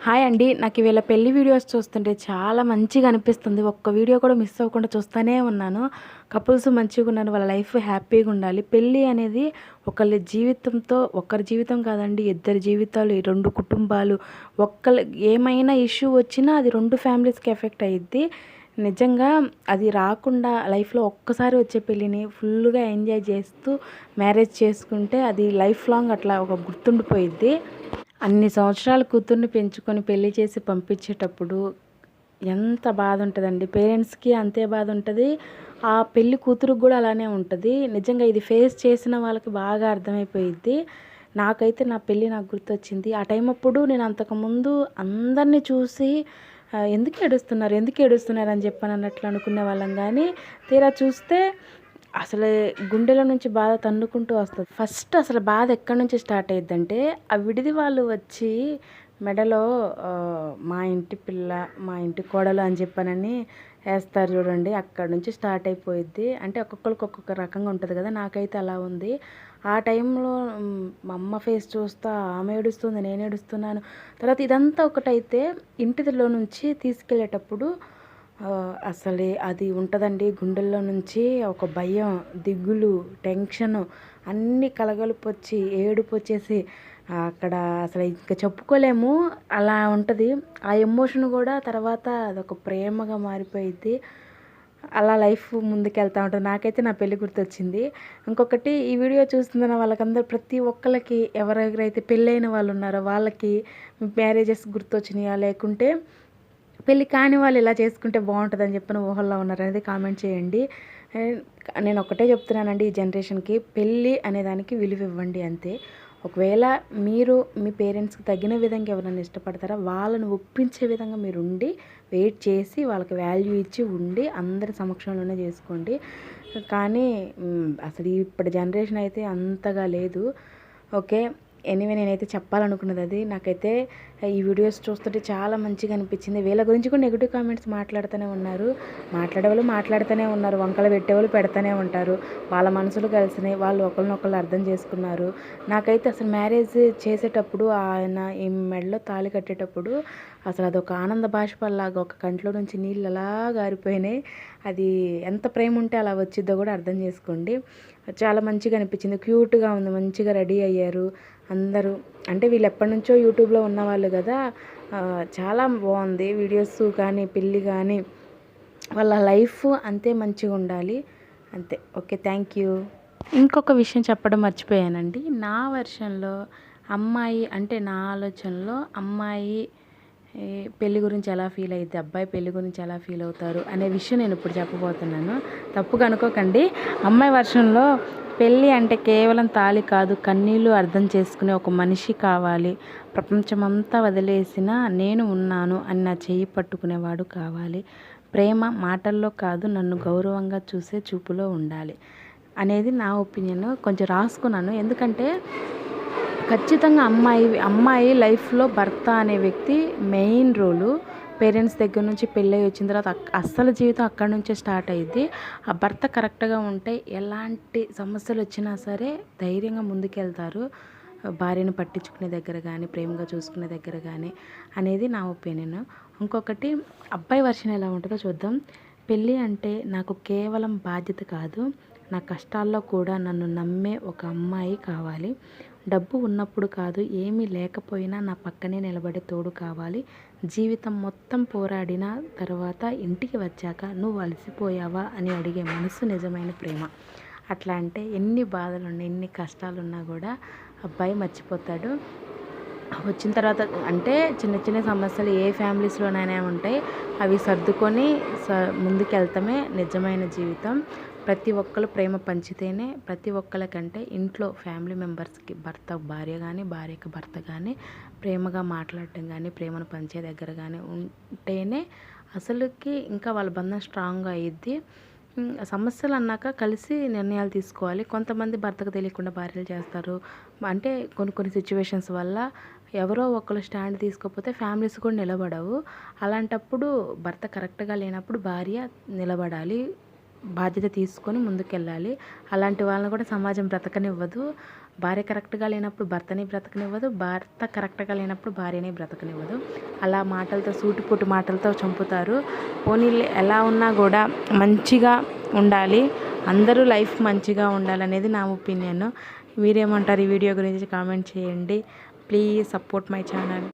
Hi అండి. నాకు వీళ్ళ పెళ్లి వీడియోస్ చూస్తుంటే చాలా మంచిగా అనిపిస్తుంది. ఒక్క వీడియో కూడా మిస్ అవ్వకుండా చూస్తూనే ఉన్నాను. కపుల్స్ మంచిగున్నారు. వాళ్ళ లైఫ్ హ్యాపీగా ఉండాలి. పెళ్లి అనేది ఒకళ్ళ జీవితంతో ఒక్కరి జీవితం కాదండి. ఇద్దరి జీవితాలు, ఈ 2 కుటుంబాలు ఏమైనా ఇష్యూ వచ్చినా అది 2 ఫ్యామిలీస్‌కి ఎఫెక్ట్ అయ్యిద్ది. నిజంగా అది రాకుండా లైఫ్‌లో ఒక్కసారి వచ్చే పెళ్ళిని ఫుల్‌గా ఎంజాయ్ చేస్తూ మ్యారేజ్ చేసుకుంటే అది లైఫ్ లాంగ్ అట్లా ఒక గుర్తుండిపోయిద్ది. అన్ని సంవత్సరాలు కూతుర్ని పెంచుకొని పెళ్లి చేసి పంపించేటప్పుడు ఎంత బాధ ఉంటుందండి. పేరెంట్స్‌కి అంతే బాధ ఉంటుంది. ఆ పెళ్లి కూతురుకి కూడా అలానే ఉంటుంది. నిజంగా ఇది ఫేస్ చేసిన వాళ్ళకి బాగా అర్థమైపోయిద్ది. నాకైతే నా పెళ్ళి నాకు గుర్తొచ్చింది. ఆ టైం అప్పుడు నేను అంతకుముందు అందరిని చూసి ఎందుకు ఏడుస్తున్నారు, ఎందుకు ఏడుస్తున్నారు అని చెప్పని అన్నట్లు అనుకునే వాళ్ళం. కానీ తీరా చూస్తే అసలు గుండెలో నుంచి బాధ తన్నుకుంటూ వస్తది. ఫస్ట్ అసలు బాధ ఎక్కడి నుంచి స్టార్ట్ అయ్యిద్దంటే, ఆ విడిది వాళ్ళు వచ్చి మెడలో మా ఇంటి పిల్ల, మా ఇంటి కోడలు అని చెప్పనని ఏస్తారు చూడండి. అక్కడి నుంచి స్టార్ట్ అయిపోయిద్ది. అంటే ఒక్కొక్కళ్ళకి ఒక్కొక్క రకంగా ఉంటుంది కదా! నాకైతే అలా ఉంది. ఆ టైంలో మా అమ్మ ఫేస్ చూస్తా, ఆమె ఏడుస్తుంది, నేను ఏడుస్తున్నాను. తర్వాత ఇదంతా ఒకటైతే ఇంటిలో నుంచి తీసుకెళ్ళేటప్పుడు అసలే అది ఉంటుందండి. గుండెల్లో నుంచి ఒక భయం, దిగులు, టెన్షను అన్నీ కలగలిపొచ్చి ఏడుపొచ్చేసి అక్కడ అసలు ఇంక చెప్పుకోలేము. అలా ఉంటది. ఆ ఎమోషన్ కూడా తర్వాత అదొక ప్రేమగా మారిపోయిద్ది. అలా లైఫ్ ముందుకెళ్తా ఉంటది. నాకైతే నా పెళ్లి గుర్తొచ్చింది. ఇంకొకటి ఈ వీడియో చూస్తున్న వాళ్ళకందరూ ప్రతి ఒక్కళ్ళకి ఎవరెవరైతే పెళ్ళైన వాళ్ళున్నారో వాళ్ళకి మ్యారేజెస్ గుర్తొచ్చినాయా? లేకుంటే పెళ్లి కాని వాళ్ళు ఇలా చేసుకుంటే బాగుంటుందని చెప్పిన ఊహల్లో ఉన్నారనేది కామెంట్ చేయండి. నేను ఒక్కటే చెప్తున్నానండి, ఈ జనరేషన్కి పెళ్ళి అనేదానికి విలువ ఇవ్వండి అంతే. ఒకవేళ మీరు మీ పేరెంట్స్కి తగిన విధంగా ఎవరైనా ఇష్టపడతారా, వాళ్ళని ఒప్పించే విధంగా మీరు ఉండి వెయిట్ చేసి వాళ్ళకి వాల్యూ ఇచ్చి ఉండి అందరి సమక్షంలోనే చేసుకోండి. కానీ అసలు ఇప్పటి జనరేషన్ అయితే అంతగా లేదు. ఓకే. ఎనీవే నేనైతే చెప్పాలనుకున్నది అది. నాకైతే ఈ వీడియోస్ చూస్తుంటే చాలా మంచిగా అనిపించింది. వీళ్ళ గురించి కూడా నెగిటివ్ కామెంట్స్ మాట్లాడుతూనే ఉన్నారు. మాట్లాడేవాళ్ళు మాట్లాడుతూనే ఉన్నారు. వంకలు పెట్టేవాళ్ళు పెడతానే ఉంటారు. వాళ్ళ మనసులు కలిసినాయి. వాళ్ళు ఒకరినొకళ్ళు అర్థం చేసుకున్నారు. నాకైతే అసలు మ్యారేజ్ చేసేటప్పుడు ఆయన ఈ మెడలో తాళి కట్టేటప్పుడు అసలు అదొక ఆనంద బాష్పాల్లాగా ఒక కంట్లో నుంచి నీళ్ళు అలా గారిపోయినాయి. అది ఎంత ప్రేమ ఉంటే అలా వచ్చిద్దో కూడా అర్థం చేసుకోండి. చాలా మంచిగా అనిపించింది. క్యూట్గా ఉంది. మంచిగా రెడీ అయ్యారు అందరూ. అంటే వీళ్ళు ఎప్పటినుంచో యూట్యూబ్లో ఉన్నవాళ్ళు కదా! చాలా బాగుంది వీడియోస్ కానీ, పెళ్ళి కానీ. వాళ్ళ లైఫ్ అంతే మంచిగా ఉండాలి. అంతే. ఓకే. Thank you. ఇంకొక విషయం చెప్పడం మర్చిపోయానండి. నా వెర్షన్‌లో అమ్మాయి అంటే నా ఆలోచనలో అమ్మాయి పెళ్లి గురించి ఎలా ఫీల్ అయ్యిద్ది, అబ్బాయి పెళ్లి గురించి ఎలా ఫీల్ అవుతారు అనే విషయం నేను ఇప్పుడు చెప్పబోతున్నాను. తప్పుగా అనుకోకండి. అమ్మాయి వెర్షన్‌లో పెళ్ళి అంటే కేవలం తాళి కాదు, కన్నీళ్లు అర్థం చేసుకునే ఒక మనిషి కావాలి. ప్రపంచమంతా వదిలేసిన నేను ఉన్నాను అని నా చెయ్యి పట్టుకునేవాడు కావాలి. ప్రేమ మాటల్లో కాదు, నన్ను గౌరవంగా చూసే చూపులో ఉండాలి అనేది నా ఒపీనియన్. కొంచెం రాసుకున్నాను. ఎందుకంటే ఖచ్చితంగా అమ్మాయి లైఫ్లో భర్త అనే వ్యక్తి మెయిన్ రోలు. పేరెంట్స్ దగ్గర నుంచి పెళ్ళై వచ్చిన తర్వాత అస్సలు జీవితం అక్కడి నుంచే స్టార్ట్ అయ్యిద్ది. ఆ భర్త కరెక్ట్గా ఉంటే ఎలాంటి సమస్యలు వచ్చినా సరే ధైర్యంగా ముందుకెళ్తారు. భార్యను పట్టించుకునే దగ్గర కానీ, ప్రేమగా చూసుకునే దగ్గర కానీ అనేది నా ఒపీనియన్. ఇంకొకటి అబ్బాయి వర్షన్ ఎలా ఉంటుందో చూద్దాం. పెళ్ళి అంటే నాకు కేవలం బాధ్యత కాదు, నా కష్టాల్లో కూడా నన్ను నమ్మే ఒక అమ్మాయి కావాలి. డబ్బు ఉన్నప్పుడు కాదు, ఏమీ లేకపోయినా నా పక్కనే నిలబడే తోడు కావాలి. జీవితం మొత్తం పోరాడిన తర్వాత ఇంటికి వచ్చాక నువ్వు అలసిపోయావా అని అడిగే మనసు నిజమైన ప్రేమ. అట్లా అంటే ఎన్ని బాధలున్నా, ఎన్ని కష్టాలున్నా కూడా అబ్బాయి మర్చిపోతాడు. వచ్చిన తర్వాత అంటే చిన్న చిన్న సమస్యలు ఏ ఫ్యామిలీస్లోనైనా ఉంటాయి. అవి సర్దుకొని ముందుకెళ్తామే నిజమైన జీవితం. ప్రతి ఒక్కరు ప్రేమ పంచితేనే ప్రతి ఒక్కరికంటే ఇంట్లో ఫ్యామిలీ మెంబర్స్కి భర్త భార్య కానీ, భార్యకి భర్త కానీ ప్రేమగా మాట్లాడటం కానీ, ప్రేమను పంచే దగ్గర కానీ ఉంటేనే అసలుకి ఇంకా వాళ్ళ బంధం స్ట్రాంగ్గా అయ్యిద్ది. సమస్యలు అన్నాక కలిసి నిర్ణయాలు తీసుకోవాలి. కొంతమంది భర్తకు తెలియకుండా భార్యలు చేస్తారు. అంటే కొన్ని కొన్ని సిచ్యువేషన్స్ వల్ల ఎవరో ఒకరు స్టాండ్ తీసుకోకపోతే ఫ్యామిలీస్ కూడా నిలబడవు. అలాంటప్పుడు భర్త కరెక్ట్గా లేనప్పుడు భార్య నిలబడాలి, బాధ్యత తీసుకొని ముందుకెళ్ళాలి. అలాంటి వాళ్ళని కూడా సమాజం బ్రతకనివ్వదు. భార్య కరెక్ట్గా లేనప్పుడు భర్తని బ్రతకనివ్వదు, భర్త కరెక్ట్గా లేనప్పుడు భార్యని బ్రతకనివ్వదు. అలా మాటలతో సూటిపోటు మాటలతో చంపుతారు. పోనీలే ఎలా ఉన్నా కూడా మంచిగా ఉండాలి, అందరూ లైఫ్ మంచిగా ఉండాలనేది నా ఒపీనియన్. మీరేమంటారు ఈ వీడియో గురించి కామెంట్ చేయండి. Please support my channel.